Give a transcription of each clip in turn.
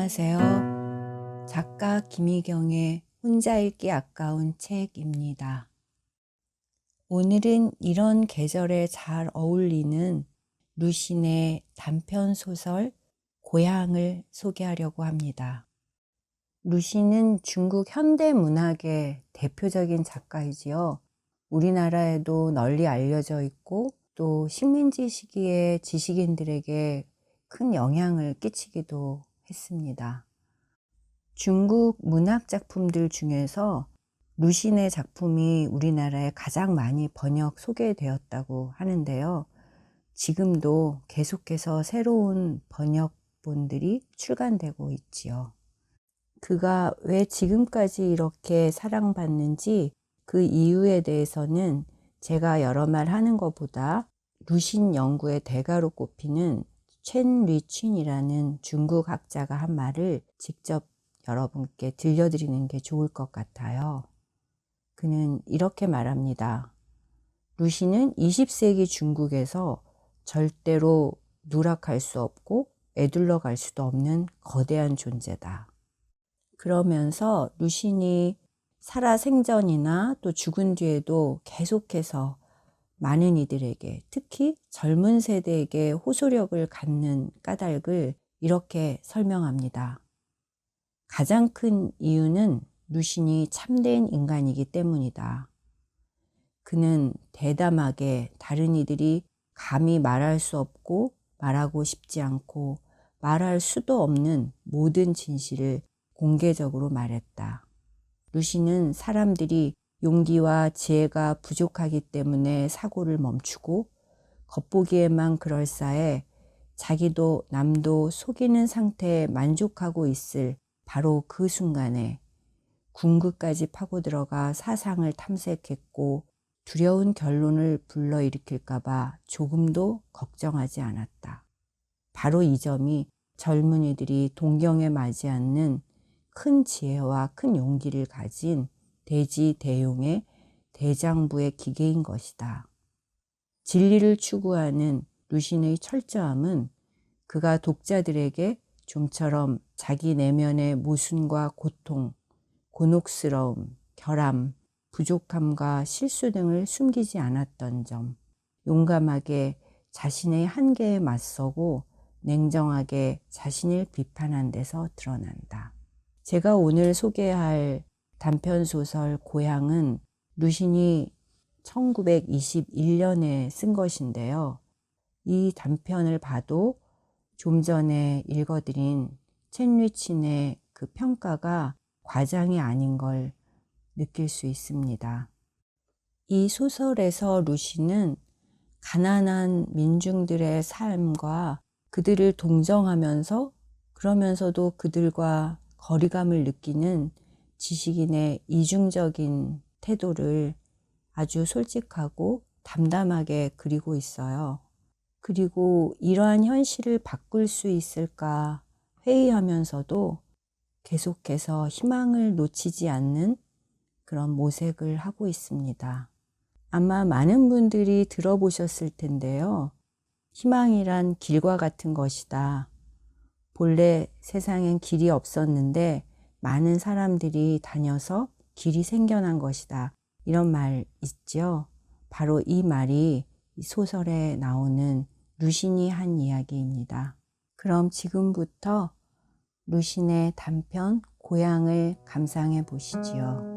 안녕하세요. 작가 김희경의 혼자 읽기 아까운 책입니다. 오늘은 이런 계절에 잘 어울리는 루신의 단편 소설 고향을 소개하려고 합니다. 루신은 중국 현대 문학의 대표적인 작가이지요. 우리나라에도 널리 알려져 있고 또 식민지 시기에 지식인들에게 큰 영향을 끼치기도 했습니다. 중국 문학 작품들 중에서 루신의 작품이 우리나라에 가장 많이 번역 소개되었다고 하는데요. 지금도 계속해서 새로운 번역본들이 출간되고 있지요. 그가 왜 지금까지 이렇게 사랑받는지 그 이유에 대해서는 제가 여러 말 하는 것보다 루신 연구의 대가로 꼽히는 첸 리춘이라는 중국 학자가 한 말을 직접 여러분께 들려드리는 게 좋을 것 같아요. 그는 이렇게 말합니다. 루신은 20세기 중국에서 절대로 누락할 수 없고 에둘러 갈 수도 없는 거대한 존재다. 그러면서 루신이 살아생전이나 또 죽은 뒤에도 계속해서 많은 이들에게, 특히 젊은 세대에게 호소력을 갖는 까닭을 이렇게 설명합니다. 가장 큰 이유는 루신이 참된 인간이기 때문이다. 그는 대담하게 다른 이들이 감히 말할 수 없고 말하고 싶지 않고 말할 수도 없는 모든 진실을 공개적으로 말했다. 루신은 사람들이 용기와 지혜가 부족하기 때문에 사고를 멈추고 겉보기에만 그럴싸해 자기도 남도 속이는 상태에 만족하고 있을 바로 그 순간에 궁극까지 파고들어가 사상을 탐색했고 두려운 결론을 불러일으킬까봐 조금도 걱정하지 않았다. 바로 이 점이 젊은이들이 동경에 맞지 않는 큰 지혜와 큰 용기를 가진 대지대용의 대장부의 기계인 것이다. 진리를 추구하는 루신의 철저함은 그가 독자들에게 좀처럼 자기 내면의 모순과 고통, 곤혹스러움, 결함, 부족함과 실수 등을 숨기지 않았던 점, 용감하게 자신의 한계에 맞서고 냉정하게 자신을 비판한 데서 드러난다. 제가 오늘 소개할 단편소설 고향은 루신이 1921년에 쓴 것인데요. 이 단편을 봐도 좀 전에 읽어드린 첸 리춘의 그 평가가 과장이 아닌 걸 느낄 수 있습니다. 이 소설에서 루신은 가난한 민중들의 삶과 그들을 동정하면서 그러면서도 그들과 거리감을 느끼는 지식인의 이중적인 태도를 아주 솔직하고 담담하게 그리고 있어요. 그리고 이러한 현실을 바꿀 수 있을까 회의하면서도 계속해서 희망을 놓치지 않는 그런 모색을 하고 있습니다. 아마 많은 분들이 들어보셨을 텐데요. 희망이란 길과 같은 것이다. 본래 세상엔 길이 없었는데 많은 사람들이 다녀서 길이 생겨난 것이다. 이런 말 있죠. 바로 이 말이 이 소설에 나오는 루신이 한 이야기입니다. 그럼 지금부터 루신의 단편 고향을 감상해 보시지요.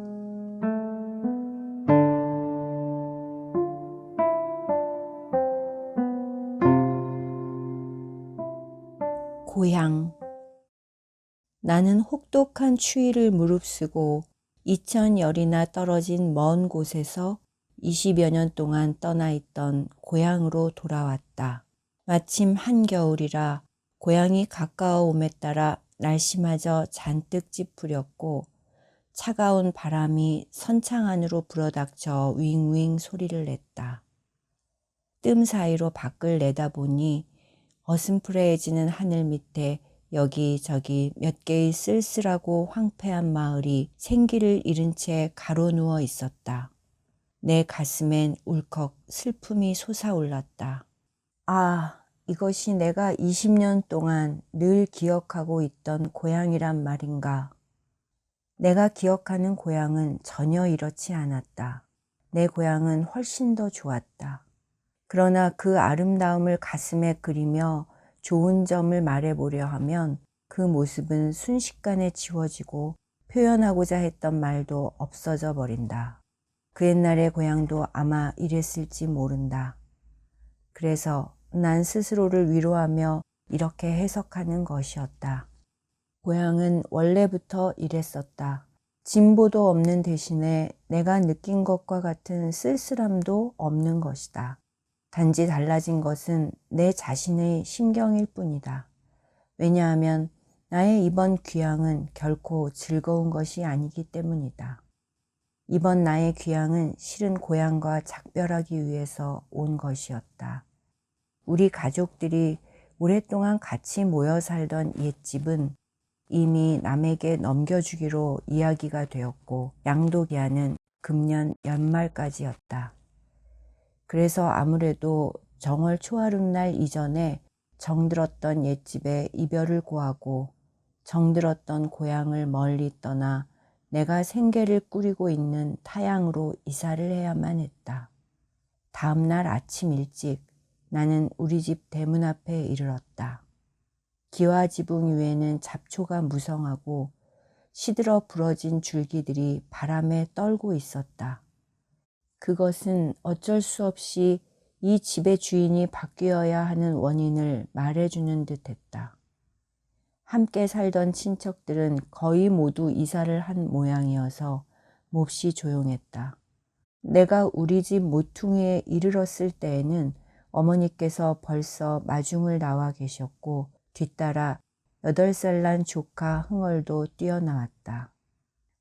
고향. 나는 혹독한 추위를 무릅쓰고 2000열이나 떨어진 먼 곳에서 20여 년 동안 떠나 있던 고향으로 돌아왔다. 마침 한겨울이라 고향이 가까워옴에 따라 날씨마저 잔뜩 찌푸렸고 차가운 바람이 선창 안으로 불어닥쳐 윙윙 소리를 냈다. 뜸 사이로 밖을 내다보니 어슴푸레해지는 하늘 밑에 여기저기 몇 개의 쓸쓸하고 황폐한 마을이 생기를 잃은 채 가로누워 있었다. 내 가슴엔 울컥 슬픔이 솟아올랐다. 아, 이것이 내가 20년 동안 늘 기억하고 있던 고향이란 말인가? 내가 기억하는 고향은 전혀 이렇지 않았다. 내 고향은 훨씬 더 좋았다. 그러나 그 아름다움을 가슴에 그리며 좋은 점을 말해보려 하면 그 모습은 순식간에 지워지고 표현하고자 했던 말도 없어져 버린다. 그 옛날의 고향도 아마 이랬을지 모른다. 그래서 난 스스로를 위로하며 이렇게 해석하는 것이었다. 고향은 원래부터 이랬었다. 진보도 없는 대신에 내가 느낀 것과 같은 쓸쓸함도 없는 것이다. 단지 달라진 것은 내 자신의 심경일 뿐이다. 왜냐하면 나의 이번 귀향은 결코 즐거운 것이 아니기 때문이다. 이번 나의 귀향은 실은 고향과 작별하기 위해서 온 것이었다. 우리 가족들이 오랫동안 같이 모여 살던 옛집은 이미 남에게 넘겨주기로 이야기가 되었고 양도기한은 금년 연말까지였다. 그래서 아무래도 정월 초하룻날 이전에 정들었던 옛집에 이별을 고하고 정들었던 고향을 멀리 떠나 내가 생계를 꾸리고 있는 타향으로 이사를 해야만 했다. 다음 날 아침 일찍 나는 우리 집 대문 앞에 이르렀다. 기와지붕 위에는 잡초가 무성하고 시들어 부러진 줄기들이 바람에 떨고 있었다. 그것은 어쩔 수 없이 이 집의 주인이 바뀌어야 하는 원인을 말해주는 듯했다. 함께 살던 친척들은 거의 모두 이사를 한 모양이어서 몹시 조용했다. 내가 우리 집 모퉁이에 이르렀을 때에는 어머니께서 벌써 마중을 나와 계셨고 뒤따라 8살 난 조카 흥얼도 뛰어나왔다.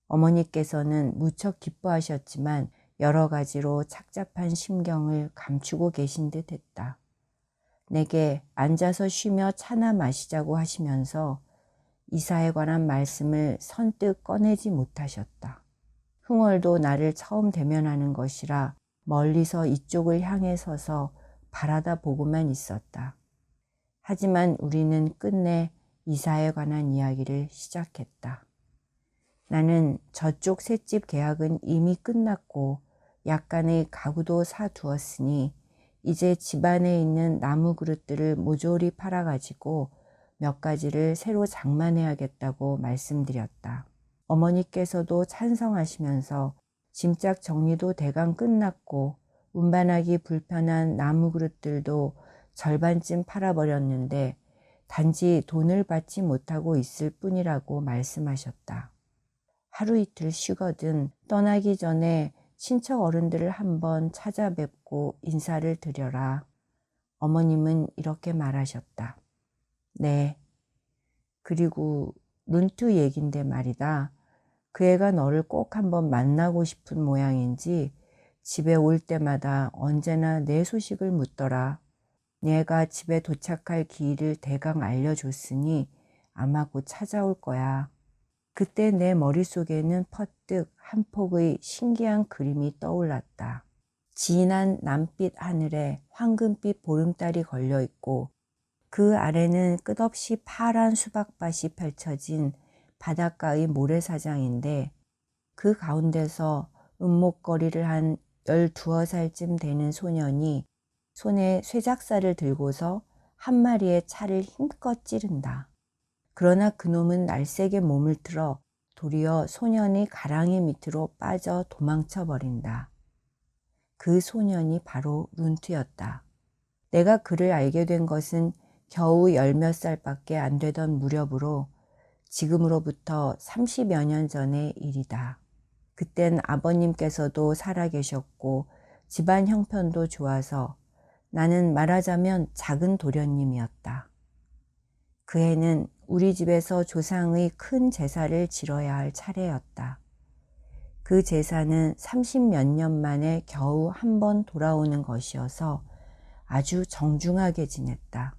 어머니께서는 무척 기뻐하셨지만 여러 가지로 착잡한 심경을 감추고 계신 듯 했다. 내게 앉아서 쉬며 차나 마시자고 하시면서 이사에 관한 말씀을 선뜻 꺼내지 못하셨다. 흥얼도 나를 처음 대면하는 것이라 멀리서 이쪽을 향해 서서 바라다 보고만 있었다. 하지만 우리는 끝내 이사에 관한 이야기를 시작했다. 나는 저쪽 셋집 계약은 이미 끝났고 약간의 가구도 사두었으니 이제 집안에 있는 나무 그릇들을 모조리 팔아가지고 몇 가지를 새로 장만해야겠다고 말씀드렸다. 어머니께서도 찬성하시면서 짐짝 정리도 대강 끝났고 운반하기 불편한 나무 그릇들도 절반쯤 팔아버렸는데 단지 돈을 받지 못하고 있을 뿐이라고 말씀하셨다. 하루 이틀 쉬거든 떠나기 전에 친척 어른들을 한번 찾아뵙고 인사를 드려라. 어머님은 이렇게 말하셨다. 네. 그리고 룬투 얘긴데 말이다. 그 애가 너를 꼭 한번 만나고 싶은 모양인지 집에 올 때마다 언제나 내 소식을 묻더라. 얘가 집에 도착할 길을 대강 알려줬으니 아마 곧 찾아올 거야. 그때 내 머릿속에는 퍼뜩 한 폭의 신기한 그림이 떠올랐다. 진한 남빛 하늘에 황금빛 보름달이 걸려있고 그 아래는 끝없이 파란 수박밭이 펼쳐진 바닷가의 모래사장인데 그 가운데서 은목걸이를 한 12살쯤 되는 소년이 손에 쇠작살을 들고서 한 마리의 차를 힘껏 찌른다. 그러나 그놈은 날쌔게 몸을 틀어 도리어 소년이 가랑이 밑으로 빠져 도망쳐 버린다. 그 소년이 바로 룬트였다. 내가 그를 알게 된 것은 겨우 10몇 살밖에 안 되던 무렵으로 지금으로부터 30여 년 전의 일이다. 그땐 아버님께서도 살아계셨고 집안 형편도 좋아서 나는 말하자면 작은 도련님이었다. 그 해는 우리 집에서 조상의 큰 제사를 지러야 할 차례였다. 그 제사는 30몇 년 만에 겨우 한 번 돌아오는 것이어서 아주 정중하게 지냈다.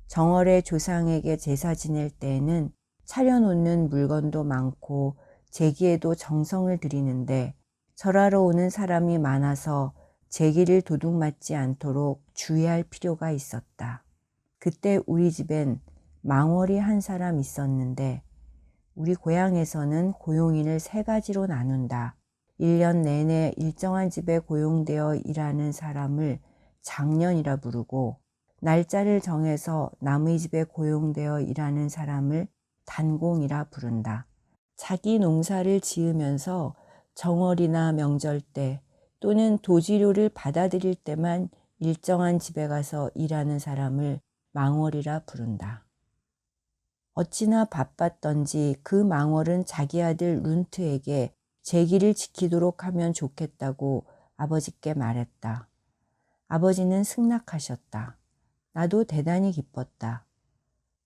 정월에 조상에게 제사 지낼 때에는 차려놓는 물건도 많고 제기에도 정성을 들이는데 절하러 오는 사람이 많아서 제기를 도둑맞지 않도록 주의할 필요가 있었다. 그때 우리 집엔 망월이 한 사람 있었는데 우리 고향에서는 고용인을 3가지로 나눈다. 1년 내내 일정한 집에 고용되어 일하는 사람을 장년이라 부르고 날짜를 정해서 남의 집에 고용되어 일하는 사람을 단공이라 부른다. 자기 농사를 지으면서 정월이나 명절 때 또는 도지료를 받아들일 때만 일정한 집에 가서 일하는 사람을 망월이라 부른다. 어찌나 바빴던지 그 망월은 자기 아들 룬트에게 제기를 지키도록 하면 좋겠다고 아버지께 말했다. 아버지는 승낙하셨다. 나도 대단히 기뻤다.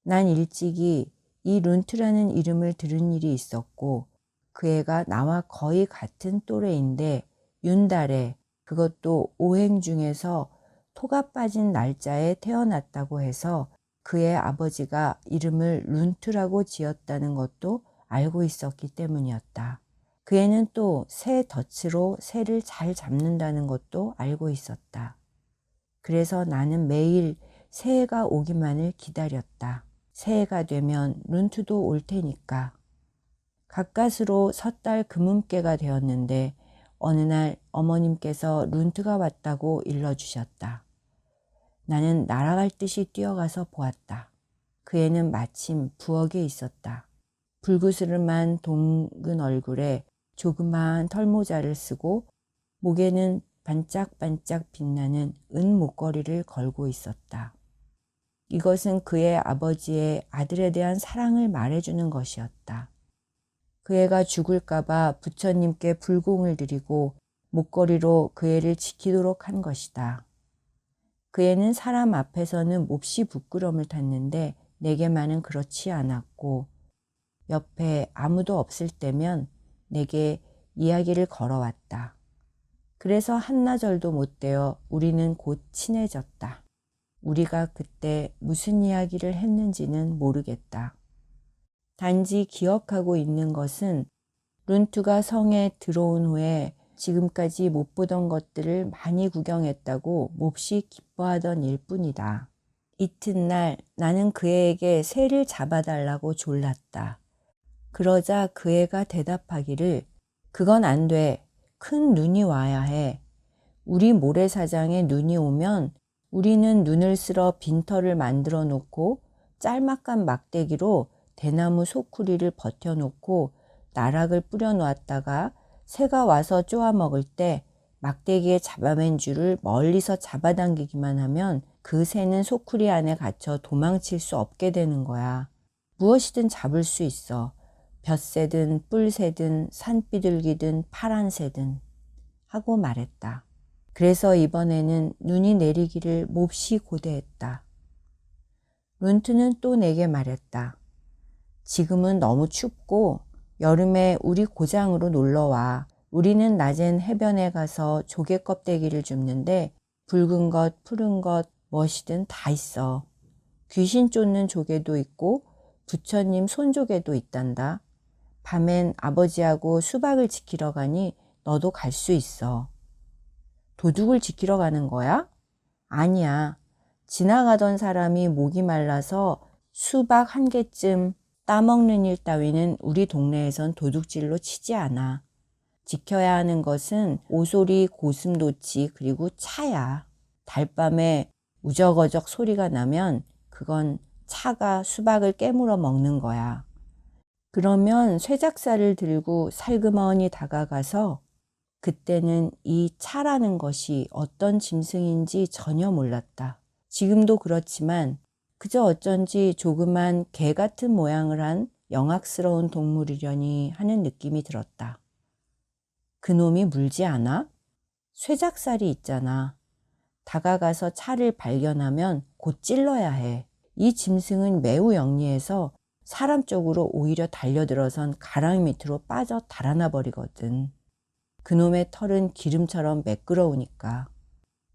난 일찍이 이 룬트라는 이름을 들은 일이 있었고 그 애가 나와 거의 같은 또래인데 윤달에, 그것도 오행 중에서 토가 빠진 날짜에 태어났다고 해서 그의 아버지가 이름을 룬트라고 지었다는 것도 알고 있었기 때문이었다. 그 애는 또 새 덫으로 새를 잘 잡는다는 것도 알고 있었다. 그래서 나는 매일 새해가 오기만을 기다렸다. 새해가 되면 룬트도 올 테니까. 가까스로 섣달 금음께가 되었는데 어느 날 어머님께서 룬트가 왔다고 일러주셨다. 나는 날아갈 듯이 뛰어가서 보았다. 그 애는 마침 부엌에 있었다. 불구스름한 동근 얼굴에 조그마한 털모자를 쓰고 목에는 반짝반짝 빛나는 은 목걸이를 걸고 있었다. 이것은 그의 아버지의 아들에 대한 사랑을 말해주는 것이었다. 그 애가 죽을까봐 부처님께 불공을 드리고 목걸이로 그 애를 지키도록 한 것이다. 그 애는 사람 앞에서는 몹시 부끄러움을 탔는데 내게만은 그렇지 않았고 옆에 아무도 없을 때면 내게 이야기를 걸어왔다. 그래서 한나절도 못 되어 우리는 곧 친해졌다. 우리가 그때 무슨 이야기를 했는지는 모르겠다. 단지 기억하고 있는 것은 룬투가 성에 들어온 후에 지금까지 못 보던 것들을 많이 구경했다고 몹시 기뻐하던 일뿐이다. 이튿날 나는 그 애에게 새를 잡아달라고 졸랐다. 그러자 그 애가 대답하기를 그건 안 돼. 큰 눈이 와야 해. 우리 모래사장에 눈이 오면 우리는 눈을 쓸어 빈터를 만들어 놓고 짤막한 막대기로 대나무 소쿠리를 버텨놓고 나락을 뿌려 놓았다가 새가 와서 쪼아 먹을 때 막대기에 잡아맨 줄을 멀리서 잡아당기기만 하면 그 새는 소쿠리 안에 갇혀 도망칠 수 없게 되는 거야. 무엇이든 잡을 수 있어. 벼새든 뿔새든 산비둘기든 파란 새든 하고 말했다. 그래서 이번에는 눈이 내리기를 몹시 고대했다. 룬트는 또 내게 말했다. 지금은 너무 춥고 여름에 우리 고장으로 놀러와. 우리는 낮엔 해변에 가서 조개 껍데기를 줍는데 붉은 것, 푸른 것, 무엇이든 다 있어. 귀신 쫓는 조개도 있고 부처님 손조개도 있단다. 밤엔 아버지하고 수박을 지키러 가니 너도 갈 수 있어. 도둑을 지키러 가는 거야? 아니야. 지나가던 사람이 목이 말라서 수박 1개쯤 따먹는 일 따위는 우리 동네에선 도둑질로 치지 않아. 지켜야 하는 것은 오소리, 고슴도치, 그리고 차야. 달밤에 우적어적 소리가 나면 그건 차가 수박을 깨물어 먹는 거야. 그러면 쇠작살을 들고 살그머니 다가가서 그때는 이 차라는 것이 어떤 짐승인지 전혀 몰랐다. 지금도 그렇지만 그저 어쩐지 조그만 개 같은 모양을 한 영악스러운 동물이려니 하는 느낌이 들었다. 그놈이 물지 않아? 쇠작살이 있잖아. 다가가서 차를 발견하면 곧 찔러야 해. 이 짐승은 매우 영리해서 사람 쪽으로 오히려 달려들어선 가랑이 밑으로 빠져 달아나 버리거든. 그놈의 털은 기름처럼 매끄러우니까.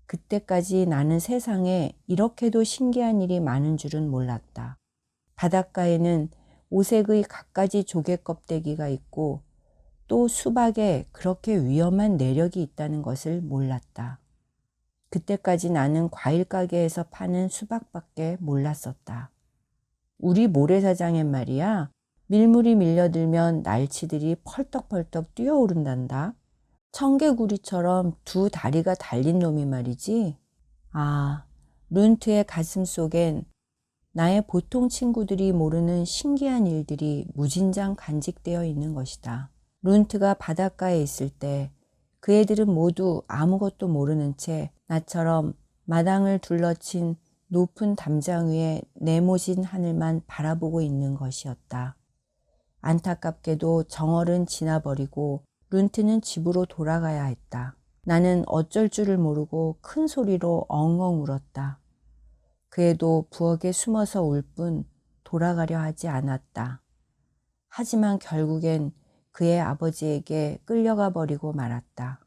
그때까지 나는 세상에 이렇게도 신기한 일이 많은 줄은 몰랐다. 바닷가에는 오색의 갖가지 조개 껍데기가 있고 또 수박에 그렇게 위험한 내력이 있다는 것을 몰랐다. 그때까지 나는 과일 가게에서 파는 수박밖에 몰랐었다. 우리 모래사장엔 말이야, 밀물이 밀려들면 날치들이 펄떡펄떡 뛰어오른단다. 청개구리처럼 두 다리가 달린 놈이 말이지. 아, 룬트의 가슴 속엔 나의 보통 친구들이 모르는 신기한 일들이 무진장 간직되어 있는 것이다. 룬트가 바닷가에 있을 때 그 애들은 모두 아무것도 모르는 채 나처럼 마당을 둘러친 높은 담장 위에 네모진 하늘만 바라보고 있는 것이었다. 안타깝게도 정월은 지나버리고 룬트는 집으로 돌아가야 했다. 나는 어쩔 줄을 모르고 큰 소리로 엉엉 울었다. 그 애도 부엌에 숨어서 울 뿐 돌아가려 하지 않았다. 하지만 결국엔 그의 아버지에게 끌려가 버리고 말았다.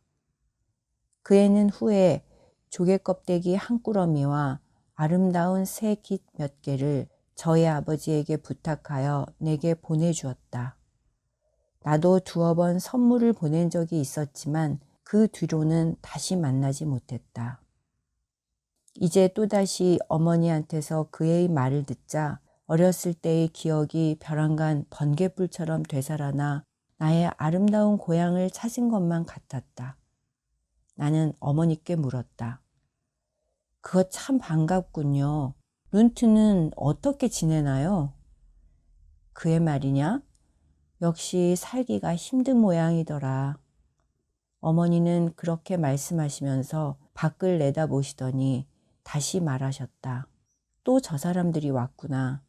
그 애는 후에 조개 껍데기 한 꾸러미와 아름다운 새 깃 몇 개를 저의 아버지에게 부탁하여 내게 보내주었다. 나도 두어 번 선물을 보낸 적이 있었지만 그 뒤로는 다시 만나지 못했다. 이제 또다시 어머니한테서 그 애의 말을 듣자 어렸을 때의 기억이 벼랑간 번갯불처럼 되살아나 나의 아름다운 고향을 찾은 것만 같았다. 나는 어머니께 물었다. 그거 참 반갑군요. 룬트는 어떻게 지내나요? 그의 말이냐? 역시 살기가 힘든 모양이더라. 어머니는 그렇게 말씀하시면서 밖을 내다보시더니 다시 말하셨다. 또 저 사람들이 왔구나.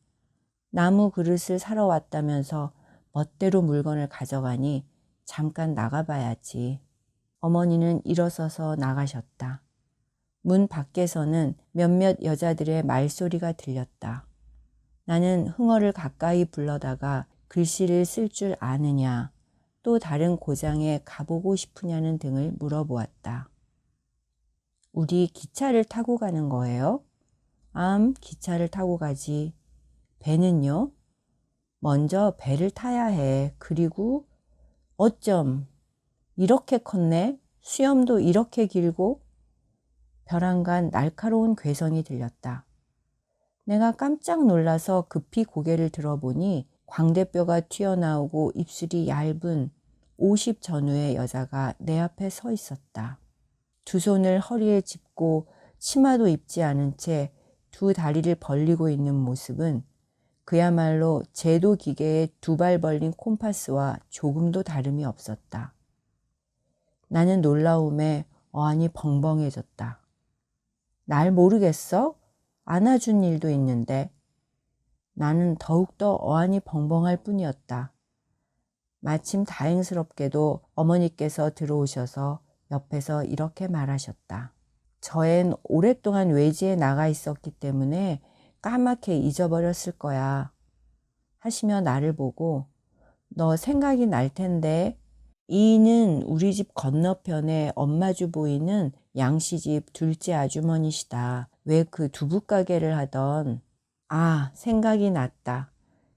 나무 그릇을 사러 왔다면서 멋대로 물건을 가져가니 잠깐 나가봐야지. 어머니는 일어서서 나가셨다. 문 밖에서는 몇몇 여자들의 말소리가 들렸다. 나는 흥얼을 가까이 불러다가 글씨를 쓸 줄 아느냐, 또 다른 고장에 가보고 싶으냐는 등을 물어보았다. 우리 기차를 타고 가는 거예요? 기차를 타고 가지. 배는요? 먼저 배를 타야 해. 그리고 어쩜 이렇게 컸네? 수염도 이렇게 길고? 벼랑간 날카로운 괴성이 들렸다. 내가 깜짝 놀라서 급히 고개를 들어보니 광대뼈가 튀어나오고 입술이 얇은 50 전후의 여자가 내 앞에 서 있었다. 두 손을 허리에 짚고 치마도 입지 않은 채 두 다리를 벌리고 있는 모습은 그야말로 제도 기계의 두 발 벌린 콤파스와 조금도 다름이 없었다. 나는 놀라움에 어안이 벙벙해졌다. 날 모르겠어? 안아준 일도 있는데. 나는 더욱더 어안이 벙벙할 뿐이었다. 마침 다행스럽게도 어머니께서 들어오셔서 옆에서 이렇게 말하셨다. 저앤 오랫동안 외지에 나가 있었기 때문에 까맣게 잊어버렸을 거야. 하시며 나를 보고 너 생각이 날 텐데 이는 우리 집 건너편에 엄마주 보이는 양씨집 둘째 아주머니시다. 왜 그 두부가게를 하던. 생각이 났다.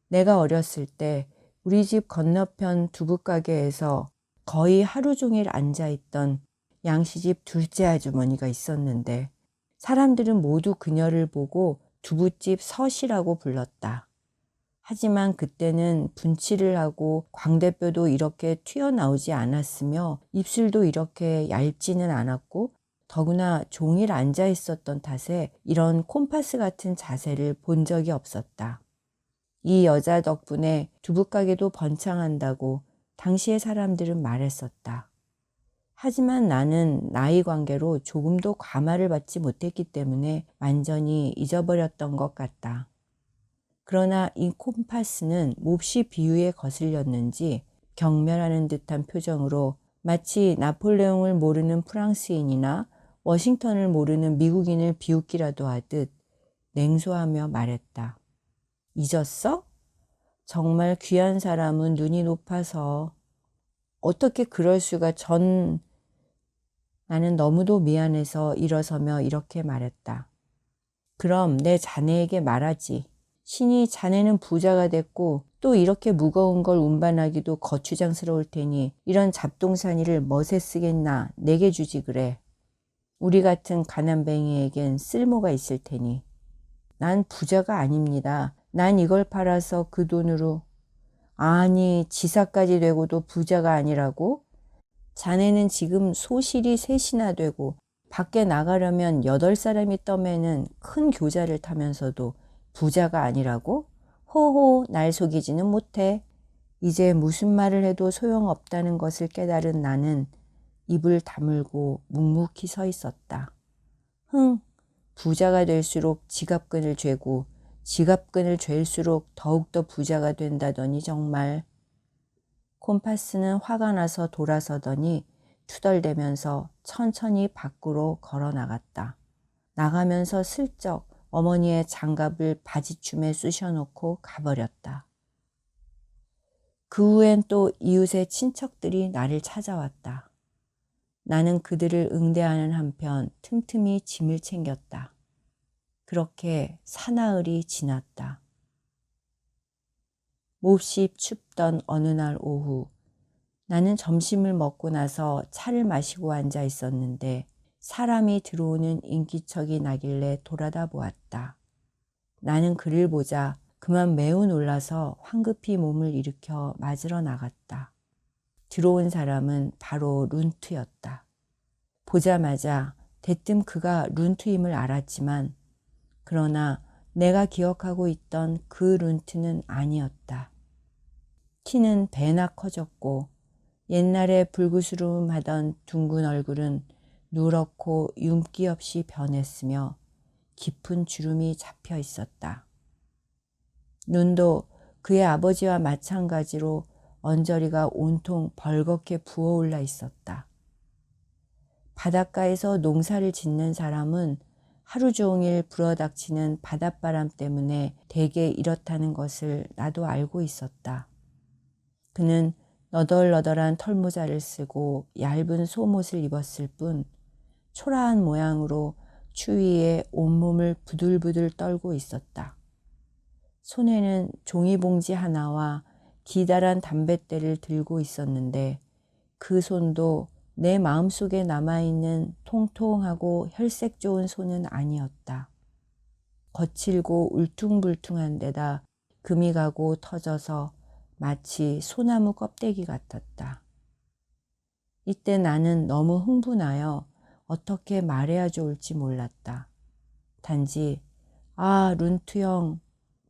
내가 어렸을 때 우리 집 건너편 두부가게에서 거의 하루 종일 앉아있던 양씨집 둘째 아주머니가 있었는데 사람들은 모두 그녀를 보고 두부집 서시라고 불렀다. 하지만 그때는 분칠을 하고 광대뼈도 이렇게 튀어나오지 않았으며 입술도 이렇게 얇지는 않았고 더구나 종일 앉아 있었던 탓에 이런 콤파스 같은 자세를 본 적이 없었다. 이 여자 덕분에 두부가게도 번창한다고 당시의 사람들은 말했었다. 하지만 나는 나이 관계로 조금도 감화를 받지 못했기 때문에 완전히 잊어버렸던 것 같다. 그러나 이 콤파스는 몹시 비유에 거슬렸는지 경멸하는 듯한 표정으로 마치 나폴레옹을 모르는 프랑스인이나 워싱턴을 모르는 미국인을 비웃기라도 하듯 냉소하며 말했다. 잊었어? 정말 귀한 사람은 눈이 높아서. 어떻게 그럴 수가. 나는 너무도 미안해서 일어서며 이렇게 말했다. 그럼 내 자네에게 말하지. 신이 자네는 부자가 됐고 또 이렇게 무거운 걸 운반하기도 거추장스러울 테니 이런 잡동사니를 멋에 쓰겠나 내게 주지 그래. 우리 같은 가난뱅이에겐 쓸모가 있을 테니. 난 부자가 아닙니다. 난 이걸 팔아서 그 돈으로. 아니, 지사까지 되고도 부자가 아니라고? 자네는 지금 소실이 셋이나 되고 밖에 나가려면 8사람이 떠매는 큰 교자를 타면서도 부자가 아니라고? 호호, 날 속이지는 못해. 이제 무슨 말을 해도 소용없다는 것을 깨달은 나는 입을 다물고 묵묵히 서 있었다. 부자가 될수록 지갑끈을 죄고 지갑끈을 죄일수록 더욱더 부자가 된다더니 정말. 콤파스는 화가 나서 돌아서더니 투덜대면서 천천히 밖으로 걸어 나갔다. 나가면서 슬쩍 어머니의 장갑을 바지춤에 쑤셔놓고 가버렸다. 그 후엔 또 이웃의 친척들이 나를 찾아왔다. 나는 그들을 응대하는 한편 틈틈이 짐을 챙겼다. 그렇게 사나흘이 지났다. 몹시 춥던 어느 날 오후, 나는 점심을 먹고 나서 차를 마시고 앉아 있었는데 사람이 들어오는 인기척이 나길래 돌아다 보았다. 나는 그를 보자 그만 매우 놀라서 황급히 몸을 일으켜 맞으러 나갔다. 들어온 사람은 바로 룬트였다. 보자마자 대뜸 그가 룬트임을 알았지만 그러나 내가 기억하고 있던 그 룬트는 아니었다. 키는 배나 커졌고 옛날에 불구스름하던 둥근 얼굴은 누렇고 윤기 없이 변했으며 깊은 주름이 잡혀 있었다. 눈도 그의 아버지와 마찬가지로 언저리가 온통 벌겋게 부어올라 있었다. 바닷가에서 농사를 짓는 사람은 하루 종일 불어닥치는 바닷바람 때문에 대개 이렇다는 것을 나도 알고 있었다. 그는 너덜너덜한 털모자를 쓰고 얇은 속옷을 입었을 뿐 초라한 모양으로 추위에 온몸을 부들부들 떨고 있었다. 손에는 종이봉지 하나와 기다란 담뱃대를 들고 있었는데 그 손도 내 마음속에 남아있는 통통하고 혈색 좋은 손은 아니었다. 거칠고 울퉁불퉁한 데다 금이 가고 터져서 마치 소나무 껍데기 같았다. 이때 나는 너무 흥분하여 어떻게 말해야 좋을지 몰랐다. 단지 아, 룬트 형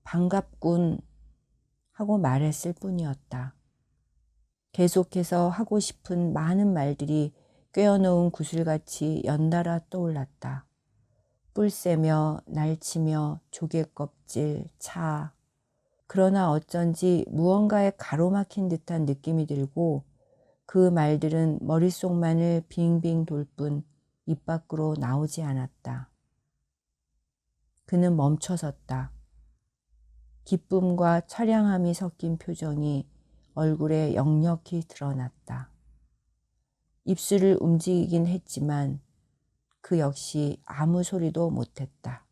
반갑군 하고 말했을 뿐이었다. 계속해서 하고 싶은 많은 말들이 꿰어놓은 구슬같이 연달아 떠올랐다. 뿔세며 날치며 조개껍질, 차. 그러나 어쩐지 무언가에 가로막힌 듯한 느낌이 들고 그 말들은 머릿속만을 빙빙 돌 뿐 입 밖으로 나오지 않았다. 그는 멈춰섰다. 기쁨과 처량함이 섞인 표정이 얼굴에 역력히 드러났다. 입술을 움직이긴 했지만 그 역시 아무 소리도 못했다.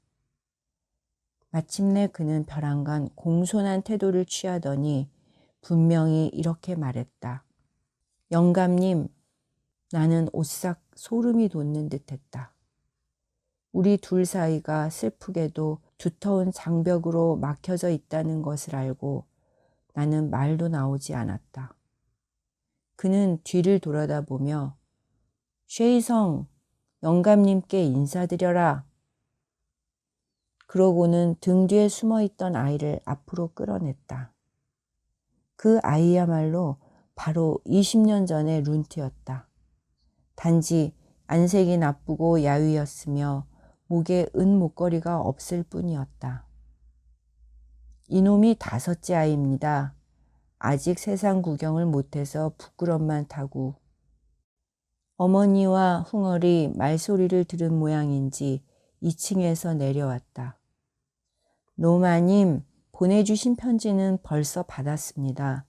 마침내 그는 벼랑간 공손한 태도를 취하더니 분명히 이렇게 말했다. 영감님, 나는 오싹 소름이 돋는 듯했다. 우리 둘 사이가 슬프게도 두터운 장벽으로 막혀져 있다는 것을 알고 나는 말도 나오지 않았다. 그는 뒤를 돌아다보며 쉐이성, 영감님께 인사드려라. 그러고는 등 뒤에 숨어있던 아이를 앞으로 끌어냈다. 그 아이야말로 바로 20년 전의 룬트였다. 단지 안색이 나쁘고 야위였으며 목에 은 목걸이가 없을 뿐이었다. 이놈이 5째 아이입니다. 아직 세상 구경을 못해서 부끄럼만 타고. 어머니와 흥얼이 말소리를 들은 모양인지 2층에서 내려왔다. 노마님, 보내주신 편지는 벌써 받았습니다.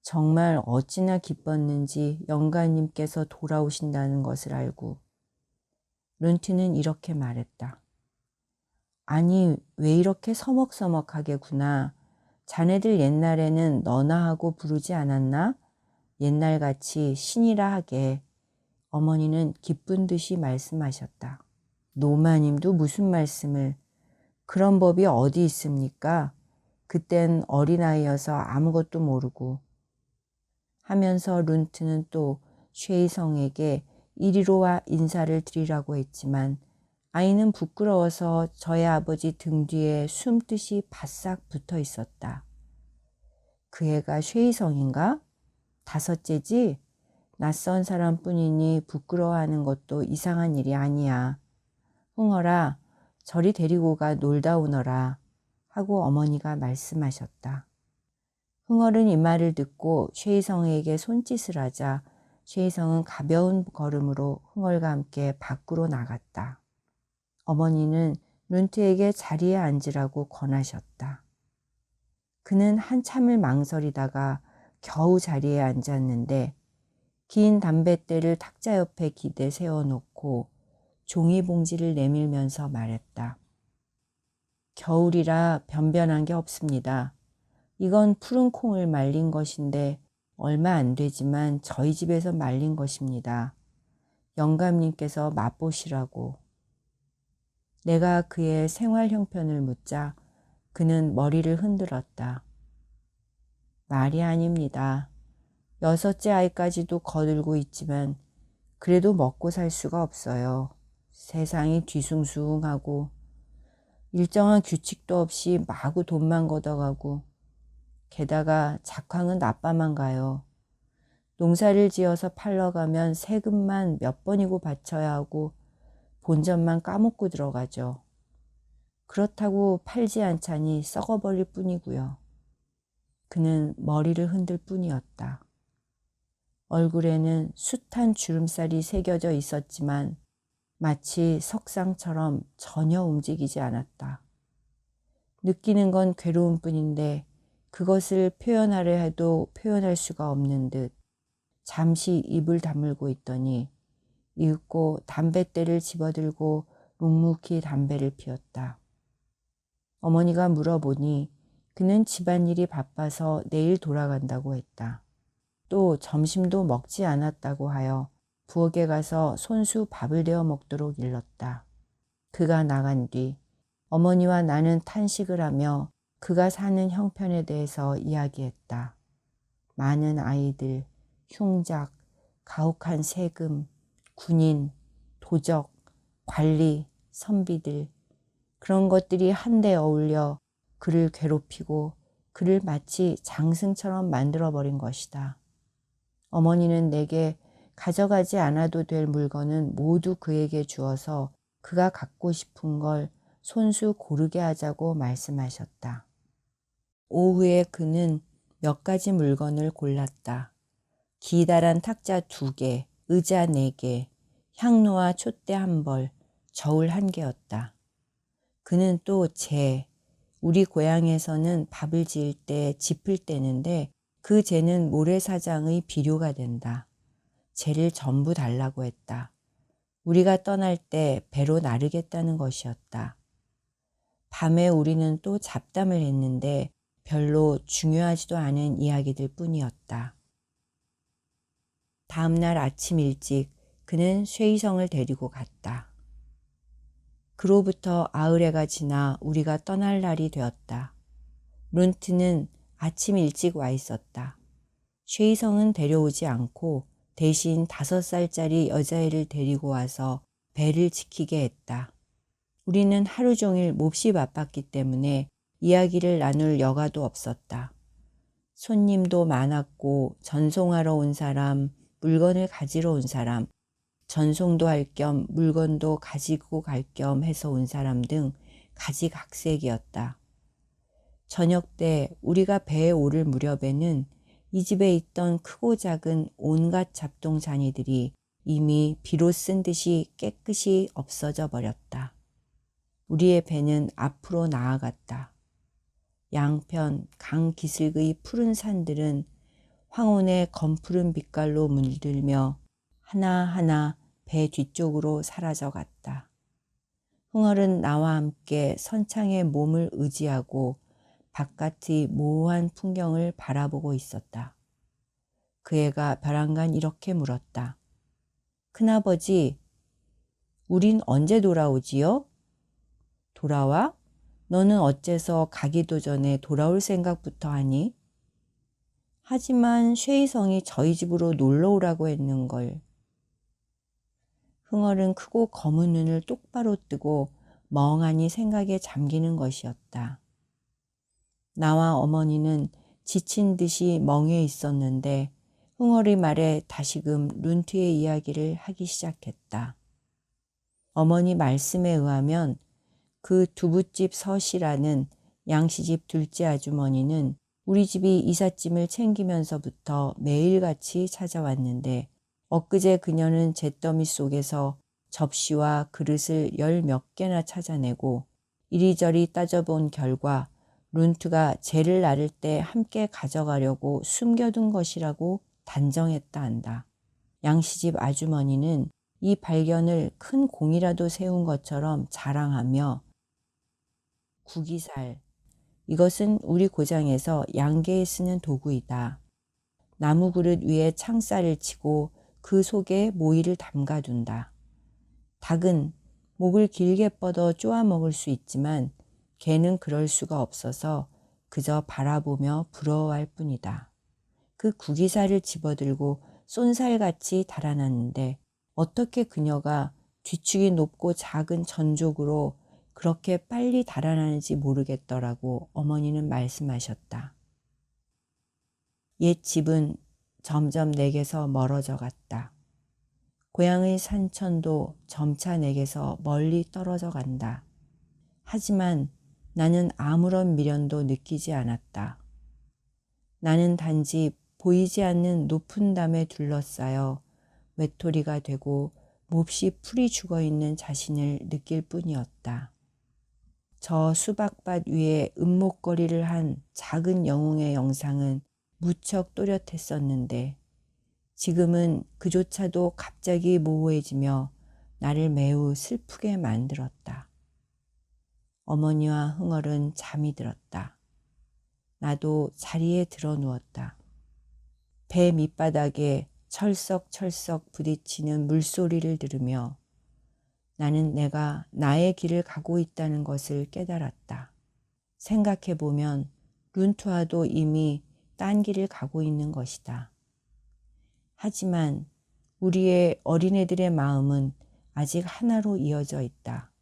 정말 어찌나 기뻤는지 영가님께서 돌아오신다는 것을 알고. 룬트는 이렇게 말했다. 아니, 왜 이렇게 서먹서먹하게구나. 자네들 옛날에는 너나 하고 부르지 않았나? 옛날같이 신이라 하게. 어머니는 기쁜 듯이 말씀하셨다. 노마님도 무슨 말씀을, 그런 법이 어디 있습니까? 그땐 어린아이여서 아무것도 모르고. 하면서 룬트는 또 쉐이성에게 이리로 와 인사를 드리라고 했지만 아이는 부끄러워서 저의 아버지 등 뒤에 숨듯이 바싹 붙어 있었다. 그 애가 쉐이성인가? 다섯째지? 낯선 사람뿐이니 부끄러워하는 것도 이상한 일이 아니야. 흥얼아, 저리 데리고 가 놀다 오너라 하고 어머니가 말씀하셨다. 흥얼은 이 말을 듣고 쉐이성에게 손짓을 하자 쉐이성은 가벼운 걸음으로 흥얼과 함께 밖으로 나갔다. 어머니는 룬트에게 자리에 앉으라고 권하셨다. 그는 한참을 망설이다가 겨우 자리에 앉았는데 긴 담뱃대를 탁자 옆에 기대 세워놓고 종이봉지를 내밀면서 말했다. 겨울이라 변변한 게 없습니다. 이건 푸른 콩을 말린 것인데 얼마 안 되지만 저희 집에서 말린 것입니다. 영감님께서 맛보시라고. 내가 그의 생활 형편을 묻자 그는 머리를 흔들었다. 말이 아닙니다. 6째 아이까지도 거들고 있지만 그래도 먹고 살 수가 없어요. 세상이 뒤숭숭하고 일정한 규칙도 없이 마구 돈만 걷어가고 게다가 작황은 나빠만 가요. 농사를 지어서 팔러 가면 세금만 몇 번이고 바쳐야 하고 본전만 까먹고 들어가죠. 그렇다고 팔지 않자니 썩어버릴 뿐이고요. 그는 머리를 흔들 뿐이었다. 얼굴에는 숱한 주름살이 새겨져 있었지만 마치 석상처럼 전혀 움직이지 않았다. 느끼는 건 괴로운 뿐인데 그것을 표현하려 해도 표현할 수가 없는 듯 잠시 입을 다물고 있더니 이윽고 담뱃대를 집어들고 묵묵히 담배를 피웠다. 어머니가 물어보니 그는 집안일이 바빠서 내일 돌아간다고 했다. 또 점심도 먹지 않았다고 하여 부엌에 가서 손수 밥을 데워 먹도록 일렀다. 그가 나간 뒤 어머니와 나는 탄식을 하며 그가 사는 형편에 대해서 이야기했다. 많은 아이들, 흉작, 가혹한 세금, 군인, 도적, 관리, 선비들, 그런 것들이 한데 어울려 그를 괴롭히고 그를 마치 장승처럼 만들어버린 것이다. 어머니는 내게 가져가지 않아도 될 물건은 모두 그에게 주어서 그가 갖고 싶은 걸 손수 고르게 하자고 말씀하셨다. 오후에 그는 몇 가지 물건을 골랐다. 기다란 탁자 2개, 의자 4개, 향로와 촛대 1벌, 저울 1개였다. 그는 또 재, 우리 고향에서는 밥을 지을 때 짚을 떼는데 그 재는 모래사장의 비료가 된다. 재를 전부 달라고 했다. 우리가 떠날 때 배로 나르겠다는 것이었다. 밤에 우리는 또 잡담을 했는데 별로 중요하지도 않은 이야기들 뿐이었다. 다음 날 아침 일찍 그는 쉐이성을 데리고 갔다. 그로부터 아흘해가 지나 우리가 떠날 날이 되었다. 룬트는 아침 일찍 와 있었다. 쉐이성은 데려오지 않고 대신 5살짜리 여자애를 데리고 와서 배를 지키게 했다. 우리는 하루 종일 몹시 바빴기 때문에 이야기를 나눌 여가도 없었다. 손님도 많았고 전송하러 온 사람, 물건을 가지러 온 사람, 전송도 할 겸 물건도 가지고 갈 겸 해서 온 사람 등 가지각색이었다. 저녁 때 우리가 배에 오를 무렵에는 이 집에 있던 크고 작은 온갖 잡동사니들이 이미 비로 쓴 듯이 깨끗이 없어져 버렸다. 우리의 배는 앞으로 나아갔다. 양편 강 기슭의 푸른 산들은 황혼의 검푸른 빛깔로 물들며 하나하나 배 뒤쪽으로 사라져 갔다. 흥얼은 나와 함께 선창에 몸을 의지하고 바깥의 모호한 풍경을 바라보고 있었다. 그 애가 벼랑간 이렇게 물었다. 큰아버지, 우린 언제 돌아오지요? 돌아와? 너는 어째서 가기도 전에 돌아올 생각부터 하니? 하지만 쉐이성이 저희 집으로 놀러 오라고 했는걸. 흥얼은 크고 검은 눈을 똑바로 뜨고 멍하니 생각에 잠기는 것이었다. 나와 어머니는 지친 듯이 멍해 있었는데 흥얼의 말에 다시금 룬트의 이야기를 하기 시작했다. 어머니 말씀에 의하면 그 두부집 서씨라는 양씨집 둘째 아주머니는 우리 집이 이삿짐을 챙기면서부터 매일같이 찾아왔는데 엊그제 그녀는 잿더미 속에서 접시와 그릇을 열 몇 개나 찾아내고 이리저리 따져본 결과 룬트가 쟤를 나를 때 함께 가져가려고 숨겨둔 것이라고 단정했다 한다. 양씨집 아주머니는 이 발견을 큰 공이라도 세운 것처럼 자랑하며 구기살, 이것은 우리 고장에서 양계에 쓰는 도구이다. 나무 그릇 위에 창살을 치고 그 속에 모이를 담가둔다. 닭은 목을 길게 뻗어 쪼아 먹을 수 있지만 개는 그럴 수가 없어서 그저 바라보며 부러워할 뿐이다. 그 구기살을 집어들고 쏜살같이 달아났는데 어떻게 그녀가 뒤축이 높고 작은 전족으로 그렇게 빨리 달아나는지 모르겠더라고 어머니는 말씀하셨다. 옛 집은 점점 내게서 멀어져 갔다. 고향의 산천도 점차 내게서 멀리 떨어져 간다. 하지만 나는 아무런 미련도 느끼지 않았다. 나는 단지 보이지 않는 높은 담에 둘러싸여 외톨이가 되고 몹시 풀이 죽어있는 자신을 느낄 뿐이었다. 저 수박밭 위에 은목거리를 한 작은 영웅의 영상은 무척 또렷했었는데 지금은 그조차도 갑자기 모호해지며 나를 매우 슬프게 만들었다. 어머니와 흥얼은 잠이 들었다. 나도 자리에 들어 누웠다. 배 밑바닥에 철썩철썩 부딪히는 물소리를 들으며 나는 내가 나의 길을 가고 있다는 것을 깨달았다. 생각해보면 룬투아도 이미 딴 길을 가고 있는 것이다. 하지만 우리의 어린애들의 마음은 아직 하나로 이어져 있다.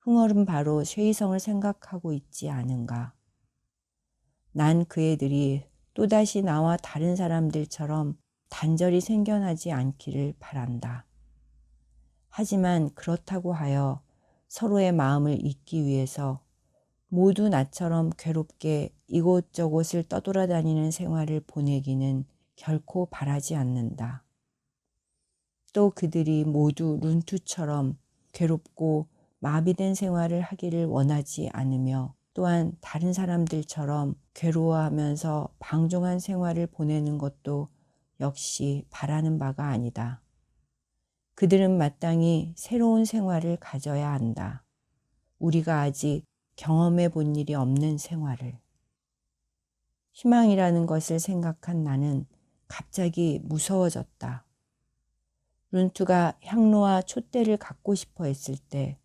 흥얼은 바로 쉐이성을 생각하고 있지 않은가. 난 그 애들이 또다시 나와 다른 사람들처럼 단절이 생겨나지 않기를 바란다. 하지만 그렇다고 하여 서로의 마음을 잊기 위해서 모두 나처럼 괴롭게 이곳저곳을 떠돌아다니는 생활을 보내기는 결코 바라지 않는다. 또 그들이 모두 룬투처럼 괴롭고 마비된 생활을 하기를 원하지 않으며 또한 다른 사람들처럼 괴로워하면서 방종한 생활을 보내는 것도 역시 바라는 바가 아니다. 그들은 마땅히 새로운 생활을 가져야 한다. 우리가 아직 경험해 본 일이 없는 생활을. 희망이라는 것을 생각한 나는 갑자기 무서워졌다. 룬투가 향로와 촛대를 갖고 싶어 했을 때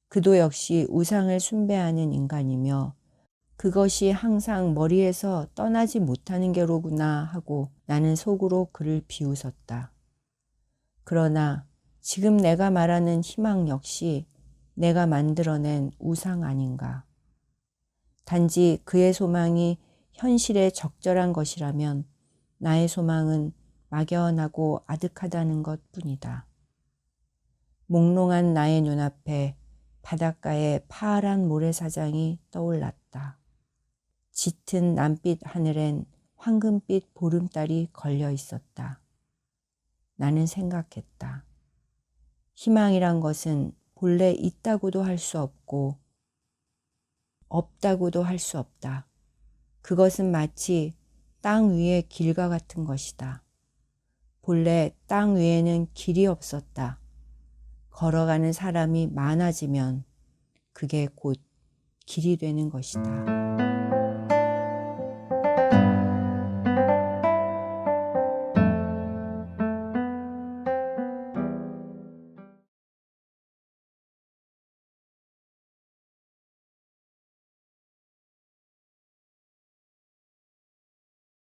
그도 역시 우상을 숭배하는 인간이며 그것이 항상 머리에서 떠나지 못하는 게로구나 하고 나는 속으로 그를 비웃었다. 그러나 지금 내가 말하는 희망 역시 내가 만들어낸 우상 아닌가. 단지 그의 소망이 현실에 적절한 것이라면 나의 소망은 막연하고 아득하다는 것뿐이다. 몽롱한 나의 눈앞에 바닷가의 파란 모래사장이 떠올랐다. 짙은 남빛 하늘엔 황금빛 보름달이 걸려 있었다. 나는 생각했다. 희망이란 것은 본래 있다고도 할 수 없고 없다고도 할 수 없다. 그것은 마치 땅 위의 길과 같은 것이다. 본래 땅 위에는 길이 없었다. 걸어가는 사람이 많아지면 그게 곧 길이 되는 것이다.